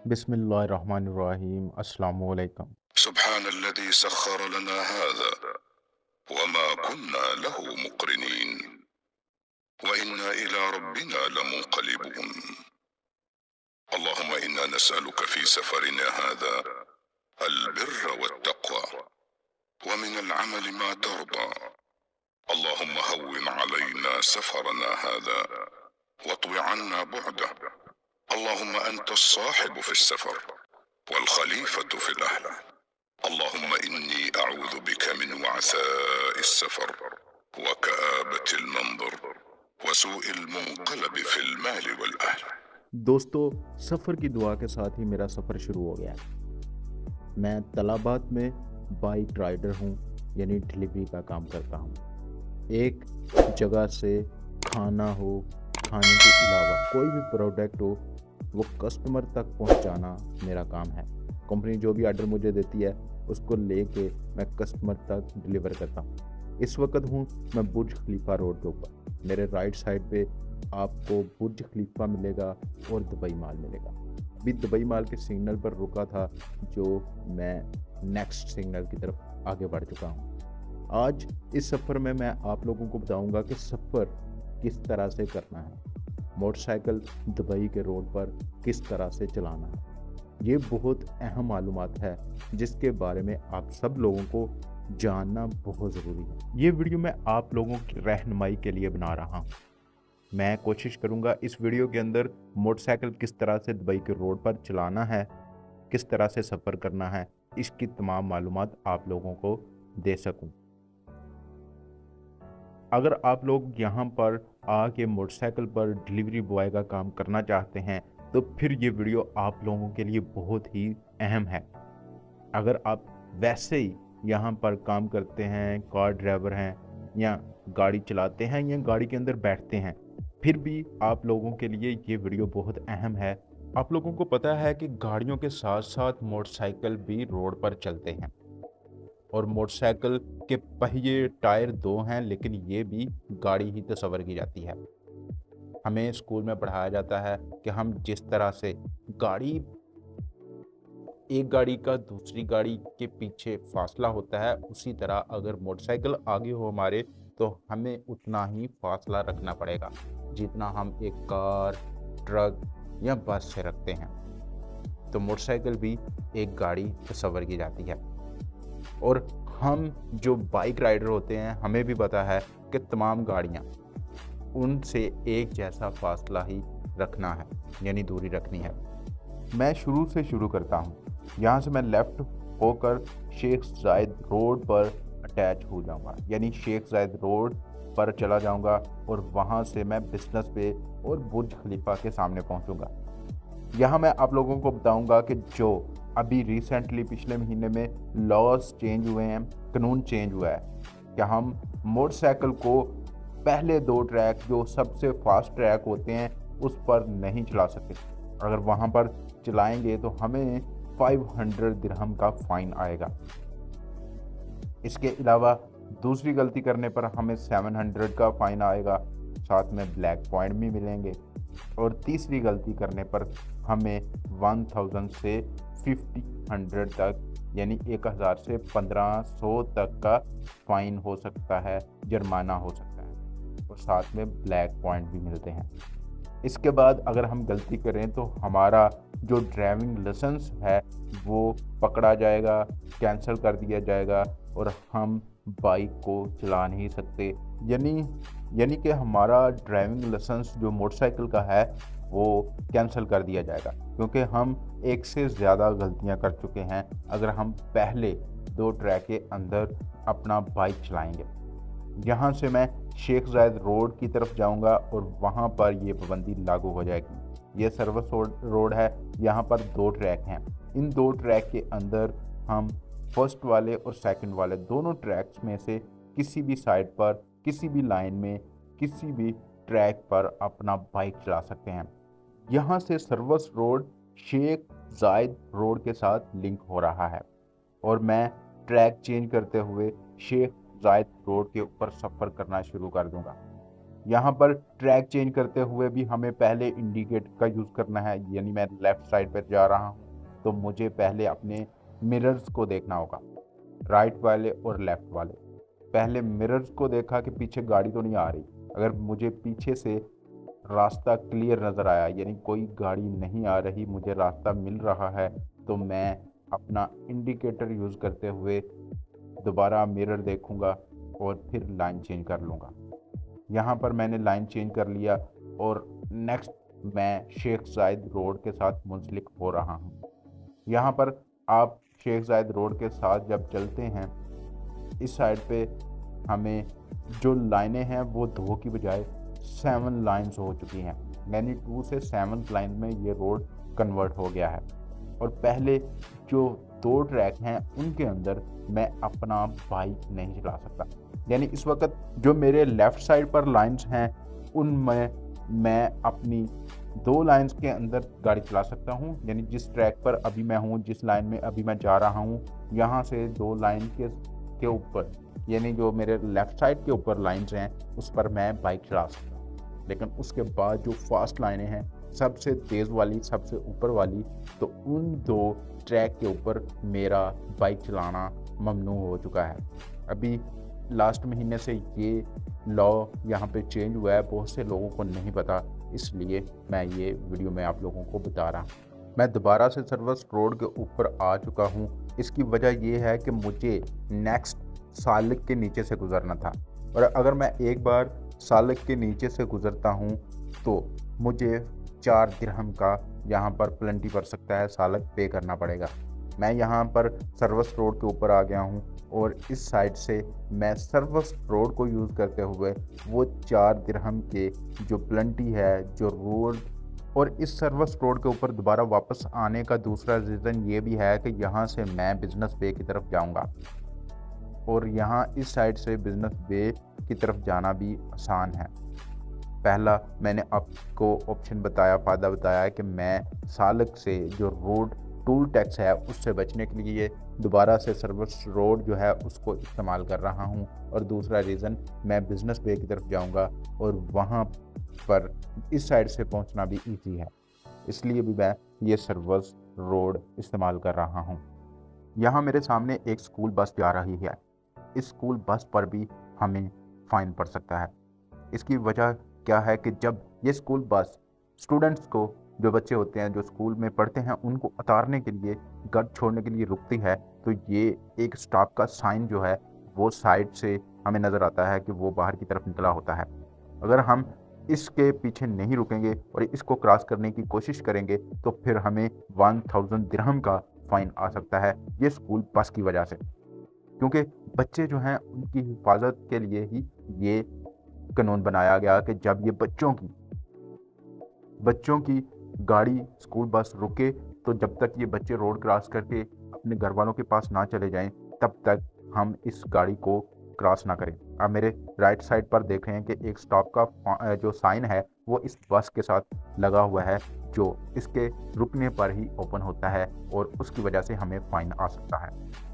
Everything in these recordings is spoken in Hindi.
बिस्मिल्लाहिर्रहमानिर्रहीम। अस्सलामु अलैकुम। सुब्हानल्लज़ी सख्खर लना हाज़ा वमा कुन्ना लहू मुक़रिनीन व इन्ना इला रब्बिना लमुन्क़लिबून। अल्लाहुम्मा इन्ना नस्अलुका फ़ी सफ़रिना हाज़ा अल-बिर्र वत-तक़वा व मिनल अमलि मा तर्दा। अल्लाहुम्मा हव्विन अलैना सफ़रना हाज़ा वत्वी अन्ना बुअदह। अल्लाहुम्मा अंता अस्साहिबु फ़िस्सफ़र वल ख़लीफ़तु फ़िल अह्ल। अल्लाहुम्मा इन्नी अऊज़ु बिका मिन वअसाइस सफ़र व कआबतिल मंज़र व सूइल मुनक़लब फ़िल माल वल अह्ल। दोस्तों, सफ़र की दुआ के साथ ही मेरा सफ़र शुरू हो गया है। मैं तलाबात में बाइक राइडर हूँ, यानी डिलीवरी का काम करता हूँ। एक जगह से खाना हो, खाने के अलावा कोई भी प्रोडक्ट हो, वो कस्टमर तक पहुँचाना मेरा काम है। कंपनी जो भी ऑर्डर मुझे देती है उसको लेके मैं कस्टमर तक डिलीवर करता हूँ। इस वक्त हूँ मैं बुर्ज खलीफा रोड के ऊपर। मेरे राइट साइड पे आपको बुर्ज खलीफा मिलेगा और दुबई माल मिलेगा। अभी दुबई माल के सिग्नल पर रुका था, जो मैं नेक्स्ट सिग्नल की तरफ आगे बढ़ चुका हूँ। आज इस सफ़र में मैं आप लोगों को बताऊंगा कि सफ़र किस तरह से करना है, मोटरसाइकिल दुबई के रोड पर किस तरह से चलाना है। ये बहुत अहम मालूमात है जिसके बारे में आप सब लोगों को जानना बहुत ज़रूरी है। ये वीडियो मैं आप लोगों की रहनुमाई के लिए बना रहा हूँ। मैं कोशिश करूँगा इस वीडियो के अंदर मोटरसाइकिल किस तरह से दुबई के रोड पर चलाना है, किस तरह से सफ़र करना है, इसकी तमाम मालूमात आप लोगों को दे सकूँ। अगर आप लोग यहाँ पर आके मोटरसाइकिल पर डिलीवरी बॉय का काम करना चाहते हैं तो फिर ये वीडियो आप लोगों के लिए बहुत ही अहम है। अगर आप वैसे ही यहाँ पर काम करते हैं, कार ड्राइवर हैं या गाड़ी चलाते हैं या गाड़ी के अंदर बैठते हैं, फिर भी आप लोगों के लिए ये वीडियो बहुत अहम है। आप लोगों को पता है कि गाड़ियों के साथ साथ मोटरसाइकिल भी रोड पर चलते हैं और मोटरसाइकिल के पहिए टायर दो हैं, लेकिन ये भी गाड़ी ही तस्वर की जाती है। हमें स्कूल में पढ़ाया जाता है कि हम जिस तरह से गाड़ी, एक गाड़ी का दूसरी गाड़ी के पीछे फासला होता है, उसी तरह अगर मोटरसाइकिल आगे हो हमारे तो हमें उतना ही फासला रखना पड़ेगा जितना हम एक कार, ट्रक या बस से रखते हैं। तो मोटरसाइकिल भी एक गाड़ी तस्वर की जाती है। और हम जो बाइक राइडर होते हैं, हमें भी पता है कि तमाम गाड़ियाँ, उनसे एक जैसा फासला ही रखना है, यानी दूरी रखनी है। मैं शुरू से शुरू करता हूँ। यहाँ से मैं लेफ़्ट होकर शेख जायद रोड पर अटैच हो जाऊँगा, यानी शेख जायद रोड पर चला जाऊँगा और वहाँ से मैं बिजनेस पे और बुर्ज खलीफा के सामने पहुँचूँगा। यहाँ मैं आप लोगों को बताऊँगा कि जो अभी रिसेंटली पिछले महीने में लॉज चेंज हुए हैं, कानून चेंज हुआ है कि हम मोटरसाइकिल को पहले दो ट्रैक जो सबसे फास्ट ट्रैक होते हैं उस पर नहीं चला सकते। अगर वहाँ पर चलाएंगे तो हमें 500 दिरहम का फ़ाइन आएगा। इसके अलावा दूसरी गलती करने पर हमें 700 का फ़ाइन आएगा, साथ में ब्लैक पॉइंट भी मिलेंगे। और तीसरी गलती करने पर हमें 1000 से 1500 तक, यानी 1000 से 1500 तक का फ़ाइन हो सकता है, जुर्माना हो सकता है, और साथ में ब्लैक पॉइंट भी मिलते हैं। इसके बाद अगर हम गलती करें तो हमारा जो ड्राइविंग लाइसेंस है वो पकड़ा जाएगा, कैंसिल कर दिया जाएगा और हम बाइक को चला नहीं सकते। यानी कि हमारा ड्राइविंग लाइसेंस जो मोटरसाइकिल का है वो कैंसिल कर दिया जाएगा, क्योंकि हम एक से ज़्यादा गलतियां कर चुके हैं अगर हम पहले दो ट्रैक के अंदर अपना बाइक चलाएंगे। यहाँ से मैं शेख जायद रोड की तरफ जाऊँगा और वहाँ पर ये पाबंदी लागू हो जाएगी। ये सर्विस रोड है, यहाँ पर दो ट्रैक हैं। इन दो ट्रैक के अंदर हम फर्स्ट वाले और सेकंड वाले दोनों ट्रैक्स में से किसी भी साइड पर, किसी भी लाइन में, किसी भी ट्रैक पर अपना बाइक चला सकते हैं। यहाँ से सर्विस रोड शेख जायद रोड के साथ लिंक हो रहा है और मैं ट्रैक चेंज करते हुए शेख जायद रोड के ऊपर सफ़र करना शुरू कर दूंगा। यहाँ पर ट्रैक चेंज करते हुए भी हमें पहले इंडिकेटर का यूज़ करना है, यानी मैं लेफ़्ट साइड पर जा रहा हूँ तो मुझे पहले अपने मिरर्स को देखना होगा, राइट वाले और लेफ़्ट वाले। पहले मिरर्स को देखा कि पीछे गाड़ी तो नहीं आ रही। अगर मुझे पीछे से रास्ता क्लियर नज़र आया, यानी कोई गाड़ी नहीं आ रही, मुझे रास्ता मिल रहा है, तो मैं अपना इंडिकेटर यूज़ करते हुए दोबारा मिरर देखूंगा और फिर लाइन चेंज कर लूँगा। यहाँ पर मैंने लाइन चेंज कर लिया और नेक्स्ट मैं शेख ज़ायद रोड के साथ मुंसलिक हो रहा हूँ। यहाँ पर आप शेख ज़ायद रोड के साथ जब चलते हैं, इस साइड पे हमें जो लाइनें हैं वो 2 की बजाय 7 लाइन्स हो चुकी हैं, यानी 2 से 7 लाइन में ये रोड कन्वर्ट हो गया है। और पहले जो 2 ट्रैक हैं उनके अंदर मैं अपना बाइक नहीं चला सकता, यानी इस वक्त जो मेरे लेफ़्ट साइड पर लाइन्स हैं उनमें मैं अपनी 2 लाइन्स के अंदर गाड़ी चला सकता हूँ, यानी जिस ट्रैक पर अभी मैं हूँ, जिस लाइन में अभी मैं जा रहा हूँ, यहाँ से 2 लाइन के ऊपर, यानी जो मेरे लेफ़्ट साइड के ऊपर लाइन्स हैं उस पर मैं बाइक चला सकता हूँ। लेकिन उसके बाद जो फास्ट लाइनें हैं, सबसे तेज़ वाली, सबसे ऊपर वाली, तो उन 2 ट्रैक के ऊपर मेरा बाइक चलाना ममनू हो चुका है। अभी लास्ट महीने से ये लॉ यहाँ पे चेंज हुआ है, बहुत से लोगों को नहीं पता, इसलिए मैं ये वीडियो में आप लोगों को बता रहा हूँ। मैं दोबारा से सर्विस रोड के ऊपर आ चुका हूँ। इसकी वजह ये है कि मुझे नेक्स्ट सालिक के नीचे से गुज़रना था, और अगर मैं एक बार सालिक के नीचे से गुज़रता हूँ तो मुझे 4 दिरहम का यहाँ पर प्लेंटी पड़ सकता है, सालिक पे करना पड़ेगा। मैं यहाँ पर सर्विस रोड के ऊपर आ गया हूँ और इस साइड से मैं सर्विस रोड को यूज़ करते हुए वो 4 दिरहम के जो प्लेंटी है, जो रोड, और इस सर्विस रोड के ऊपर दोबारा वापस आने का दूसरा रीज़न ये भी है कि यहाँ से मैं बिज़नेस वे की तरफ जाऊँगा, और यहाँ इस साइड से बिज़नेस वे की तरफ जाना भी आसान है। पहला मैंने आपको ऑप्शन बताया, फ़ायदा बताया कि मैं सालिक से जो रोड टूल टैक्स है उससे बचने के लिए दोबारा से सर्विस रोड जो है उसको इस्तेमाल कर रहा हूँ, और दूसरा रीज़न मैं बिज़नेस वे की तरफ जाऊँगा और वहाँ पर इस साइड से पहुँचना भी ईजी है, इसलिए भी मैं ये सर्विस रोड इस्तेमाल कर रहा हूँ। यहाँ मेरे सामने एक स्कूल बस जा रही है। इस स्कूल बस पर भी हमें फ़ाइन पड़ सकता है। इसकी वजह क्या है कि जब ये स्कूल बस स्टूडेंट्स को, जो बच्चे होते हैं जो स्कूल में पढ़ते हैं, उनको उतारने के लिए, घर छोड़ने के लिए रुकती है, तो ये एक स्टॉप का साइन जो है वो साइड से हमें नज़र आता है कि वो बाहर की तरफ निकला होता है। अगर हम इसके पीछे नहीं रुकेंगे और इसको क्रॉस करने की कोशिश करेंगे तो फिर हमें 1000 दिरहम का फ़ाइन आ सकता है, ये स्कूल बस की वजह से। क्योंकि बच्चे जो हैं उनकी हिफाजत के लिए ही ये कानून बनाया गया कि जब ये बच्चों की गाड़ी स्कूल बस रुके, तो जब तक ये बच्चे रोड क्रॉस करके अपने घर वालों के पास ना चले जाएं, तब तक हम इस गाड़ी को क्रॉस ना करें। आप मेरे राइट साइड पर देख रहे हैं कि एक स्टॉप का जो साइन है वो इस बस के साथ लगा हुआ है, जो इसके रुकने पर ही ओपन होता है, और उसकी वजह से हमें फ़ाइन आ सकता है।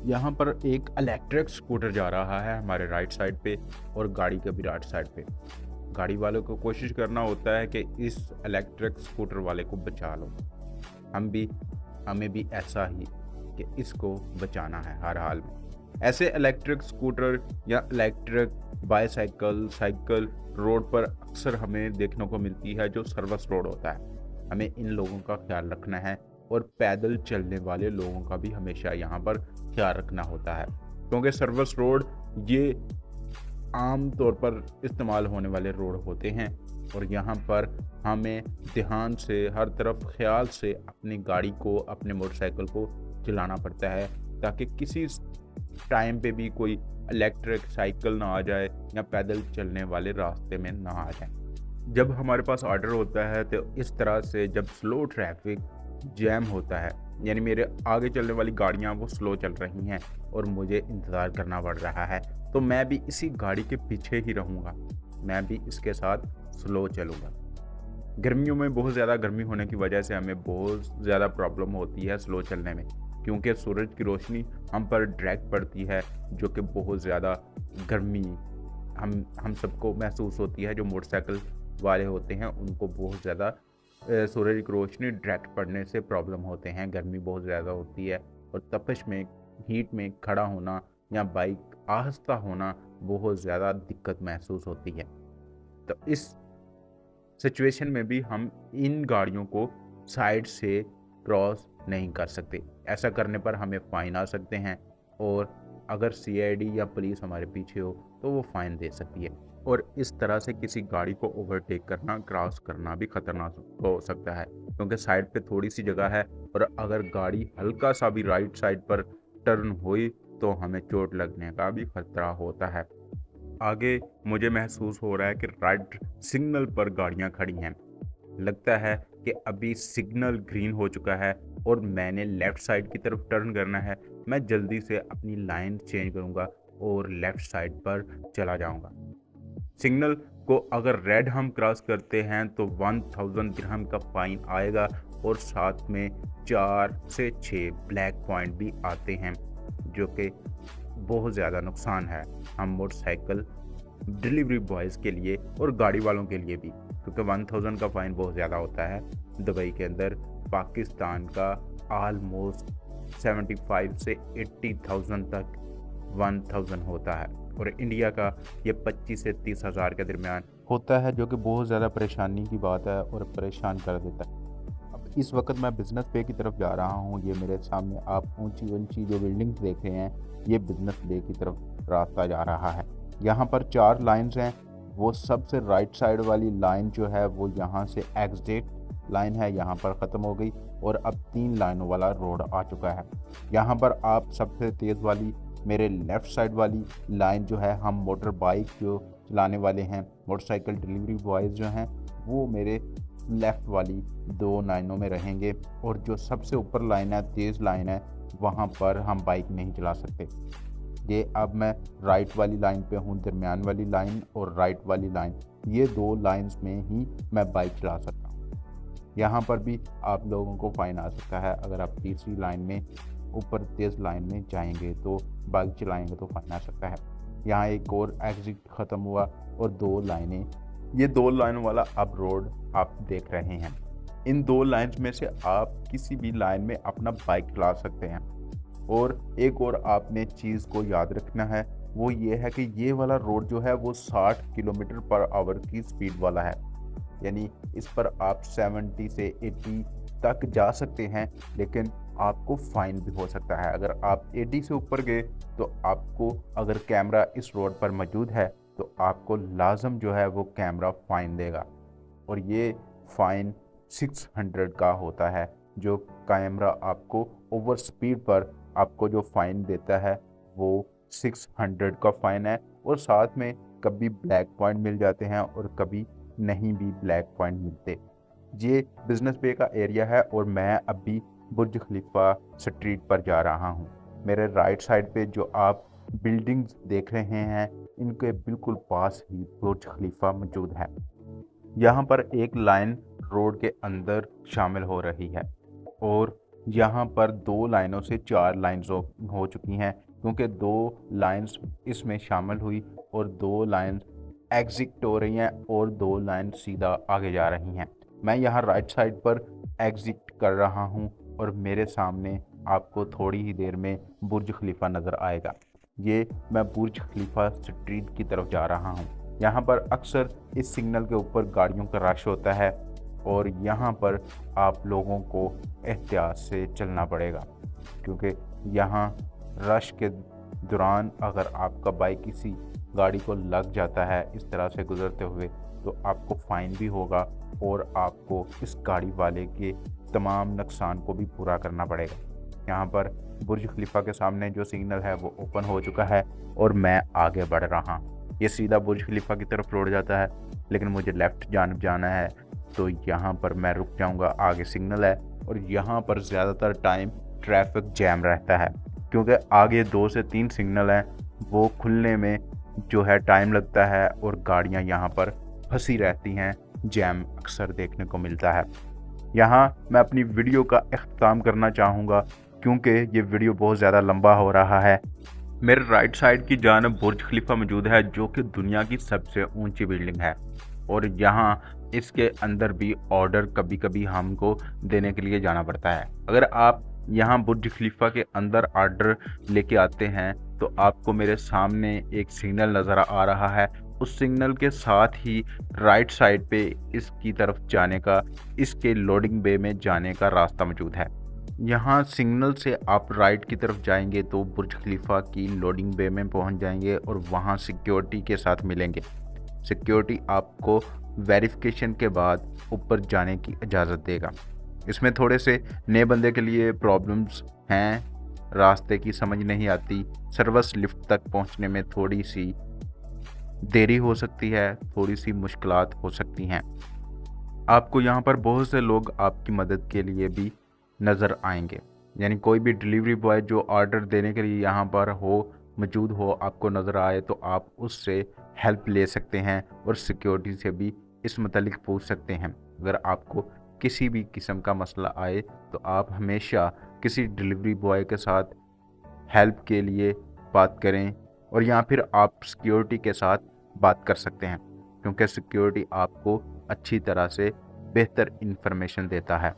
यहाँ पर एक इलेक्ट्रिक स्कूटर जा रहा है हमारे राइट साइड पे, और गाड़ी के भी राइट साइड पे। गाड़ी वालों को कोशिश करना होता है कि इस इलेक्ट्रिक स्कूटर वाले को बचा लो। हमें भी ऐसा ही कि इसको बचाना है हर हाल में। ऐसे इलेक्ट्रिक स्कूटर या इलेक्ट्रिक बाईसाइकिल, साइकिल रोड पर अक्सर हमें देखने को मिलती है, जो सर्विस रोड होता है। हमें इन लोगों का ख्याल रखना है, और पैदल चलने वाले लोगों का भी हमेशा यहाँ पर ख्याल रखना होता है, क्योंकि सर्विस रोड ये आम तौर पर इस्तेमाल होने वाले रोड होते हैं, और यहाँ पर हमें ध्यान से, हर तरफ ख्याल से अपनी गाड़ी को, अपने मोटरसाइकिल को चलाना पड़ता है, ताकि किसी टाइम पे भी कोई इलेक्ट्रिक साइकिल ना आ जाए या पैदल चलने वाले रास्ते में ना आ जाए। जब हमारे पास ऑर्डर होता है तो इस तरह से जब स्लो ट्रैफिक जैम होता है, यानी मेरे आगे चलने वाली गाड़ियाँ वो स्लो चल रही हैं और मुझे इंतज़ार करना पड़ रहा है, तो मैं भी इसी गाड़ी के पीछे ही रहूँगा, मैं भी इसके साथ स्लो चलूँगा। गर्मियों में बहुत ज़्यादा गर्मी होने की वजह से हमें बहुत ज़्यादा प्रॉब्लम होती है स्लो चलने में, क्योंकि सूरज की रोशनी हम पर डायरेक्ट पड़ती है, जो कि बहुत ज़्यादा गर्मी हम सबको महसूस होती है। जो मोटरसाइकिल वाले होते हैं उनको बहुत ज़्यादा सूरज की रोशनी डायरेक्ट पड़ने से प्रॉब्लम होते हैं, गर्मी बहुत ज़्यादा होती है और तपिश में, हीट में खड़ा होना या बाइक आहिस्ता होना बहुत ज़्यादा दिक्कत महसूस होती है। तो इस सिचुएशन में भी हम इन गाड़ियों को साइड से क्रॉस नहीं कर सकते। ऐसा करने पर हमें फ़ाइन आ सकते हैं और अगर सीआईडी या पुलिस हमारे पीछे हो तो वो फ़ाइन दे सकती है। और इस तरह से किसी गाड़ी को ओवरटेक करना, क्रॉस करना भी ख़तरनाक हो सकता है, क्योंकि साइड पे थोड़ी सी जगह है और अगर गाड़ी हल्का सा भी राइट साइड पर टर्न हुई तो हमें चोट लगने का भी खतरा होता है। आगे मुझे महसूस हो रहा है कि रेड सिग्नल पर गाड़ियां खड़ी हैं। लगता है कि अभी सिग्नल ग्रीन हो चुका है और मैंने लेफ़्ट साइड की तरफ टर्न करना है। मैं जल्दी से अपनी लाइन चेंज करूंगा और लेफ़्ट साइड पर चला जाऊंगा। सिग्नल को अगर रेड हम क्रॉस करते हैं तो 1000 दिरहम का फ़ाइन आएगा और साथ में 4 से 6 ब्लैक पॉइंट भी आते हैं, जो कि बहुत ज़्यादा नुकसान है हम मोटरसाइकिल डिलीवरी बॉयज़ के लिए और गाड़ी वालों के लिए भी, क्योंकि 1000 का फ़ाइन बहुत ज़्यादा होता है। दुबई के अंदर पाकिस्तान का आलमोस्ट 75 से 80,000 तक 1000 होता है और इंडिया का ये 25 से 30 हज़ार के दरमियान होता है, जो कि बहुत ज़्यादा परेशानी की बात है और परेशान कर देता है। अब इस वक्त मैं बिज़नेस पे की तरफ जा रहा हूँ। ये मेरे सामने आप ऊंची ऊंची जो बिल्डिंग्स देख रहे हैं, ये बिज़नेस पे की तरफ रास्ता जा रहा है। यहाँ पर 4 लाइन्स हैं। वो सबसे राइट साइड वाली लाइन जो है वो यहाँ से एग्जिट लाइन है, यहाँ पर ख़त्म हो गई और अब 3 लाइनों वाला रोड आ चुका है। यहाँ पर आप सबसे तेज़ वाली मेरे लेफ़्ट साइड वाली लाइन जो है, हम मोटर बाइक जो चलाने वाले हैं, मोटरसाइकिल डिलीवरी बॉयज़ जो हैं, वो मेरे लेफ़्ट वाली 2 लाइनों में रहेंगे और जो सबसे ऊपर लाइन है, तेज़ लाइन है, वहाँ पर हम बाइक नहीं चला सकते। ये अब मैं राइट वाली लाइन पे हूँ, दरमियान वाली लाइन और राइट वाली लाइन, ये 2 लाइंस में ही मैं बाइक चला सकता हूँ। यहाँ पर भी आप लोगों को फ़ाइन आ सकता है। अगर आप तीसरी लाइन में ऊपर तेज़ लाइन में जाएंगे तो बाइक चलाएंगे तो फ़ाइन आ सकता है। यहाँ एक और एग्जिट ख़त्म हुआ और 2 लाइनें, ये 2 लाइनों वाला अब रोड आप देख रहे हैं। इन 2 लाइन्स में से आप किसी भी लाइन में अपना बाइक चला सकते हैं। और एक और आपने चीज़ को याद रखना है, वो ये है कि ये वाला रोड जो है वो 60 किलोमीटर पर आवर की स्पीड वाला है, यानी इस पर आप 70 से 80 तक जा सकते हैं, लेकिन आपको फ़ाइन भी हो सकता है। अगर आप 80 से ऊपर गए तो आपको, अगर कैमरा इस रोड पर मौजूद है तो आपको लाजम जो है वो कैमरा फ़ाइन देगा और ये फ़ाइन 600 का होता है। जो कैमरा आपको ओवर स्पीड पर आपको जो फ़ाइन देता है वो 600 का फ़ाइन है और साथ में कभी ब्लैक पॉइंट मिल जाते हैं और कभी नहीं भी ब्लैक पॉइंट मिलते। ये बिज़नेस पे का एरिया है और मैं अभी बुर्ज खलीफा स्ट्रीट पर जा रहा हूँ। मेरे राइट साइड पे जो आप बिल्डिंग्स देख रहे हैं, इनके बिल्कुल पास ही बुर्ज खलीफा मौजूद है। यहाँ पर एक लाइन रोड के अंदर शामिल हो रही है और यहाँ पर 2 लाइनों से 4 लाइन्स हो चुकी हैं, क्योंकि 2 लाइन्स इसमें शामिल हुई और 2 लाइन्स एग्जिट हो रही हैं और 2 लाइन सीधा आगे जा रही हैं। मैं यहाँ राइट साइड पर एग्जिट कर रहा हूँ और मेरे सामने आपको थोड़ी ही देर में बुर्ज खलीफा नज़र आएगा। ये मैं बुर्ज खलीफा स्ट्रीट की तरफ जा रहा हूँ। यहाँ पर अक्सर इस सिग्नल के ऊपर गाड़ियों का रश होता है और यहाँ पर आप लोगों को एहतियात से चलना पड़ेगा, क्योंकि यहाँ रश के दौरान अगर आपका बाइक किसी गाड़ी को लग जाता है इस तरह से गुज़रते हुए तो आपको फ़ाइन भी होगा और आपको इस गाड़ी वाले के तमाम नुकसान को भी पूरा करना पड़ेगा। यहाँ पर बुर्ज खलीफा के सामने जो सिग्नल है वो ओपन हो चुका है और मैं आगे बढ़ रहा हूँ। ये सीधा बुर्ज खलीफा की तरफ रोड जाता है, लेकिन मुझे लेफ़्ट जानब जाना है तो यहाँ पर मैं रुक जाऊँगा। आगे सिग्नल है और यहाँ पर ज़्यादातर टाइम ट्रैफिक जैम रहता है, क्योंकि आगे 2 से 3 सिग्नल हैं, वो खुलने में जो है टाइम लगता है और गाड़ियाँ यहाँ पर फंसी रहती हैं, जैम अक्सर देखने को मिलता है। यहाँ मैं अपनी वीडियो का इख्तिताम करना चाहूँगा, क्योंकि ये वीडियो बहुत ज़्यादा लंबा हो रहा है। मेरे राइट साइड की जानब बुर्ज खलीफा मौजूद है, जो कि दुनिया की सबसे ऊंची बिल्डिंग है, और यहाँ इसके अंदर भी ऑर्डर कभी कभी हमको देने के लिए जाना पड़ता है। अगर आप यहाँ बुर्ज खलीफा के अंदर ऑर्डर लेके आते हैं तो आपको मेरे सामने एक सिग्नल नज़र आ रहा है, उस सिग्नल के साथ ही राइट साइड पे इसकी तरफ जाने का, इसके लोडिंग बे में जाने का रास्ता मौजूद है। यहाँ सिग्नल से आप राइट की तरफ जाएंगे तो बुर्ज खलीफा की लोडिंग बे में पहुँच जाएंगे और वहाँ सिक्योरिटी के साथ मिलेंगे। सिक्योरिटी आपको वेरिफिकेशन के बाद ऊपर जाने की इजाज़त देगा। इसमें थोड़े से नए बंदे के लिए प्रॉब्लम्स हैं, रास्ते की समझ नहीं आती, सर्विस लिफ्ट तक पहुंचने में थोड़ी सी देरी हो सकती है, थोड़ी सी मुश्किलात हो सकती हैं। आपको यहाँ पर बहुत से लोग आपकी मदद के लिए भी नज़र आएंगे, यानी कोई भी डिलीवरी बॉय जो ऑर्डर देने के लिए यहाँ पर मौजूद हो, आपको नज़र आए तो आप उससे हेल्प ले सकते हैं और सिक्योरिटी से भी इस मतलब पूछ सकते हैं। अगर आपको किसी भी किस्म का मसला आए तो आप हमेशा किसी डिलीवरी बॉय के साथ हेल्प के लिए बात करें, और या फिर आप सिक्योरिटी के साथ बात कर सकते हैं, क्योंकि सिक्योरिटी आपको अच्छी तरह से बेहतर इन्फॉर्मेशन देता है।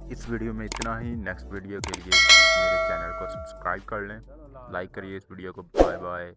इस वीडियो में इतना ही। नेक्स्ट वीडियो के लिए मेरे चैनल को सब्सक्राइब कर लें, लाइक करिए इस वीडियो को। Bye bye.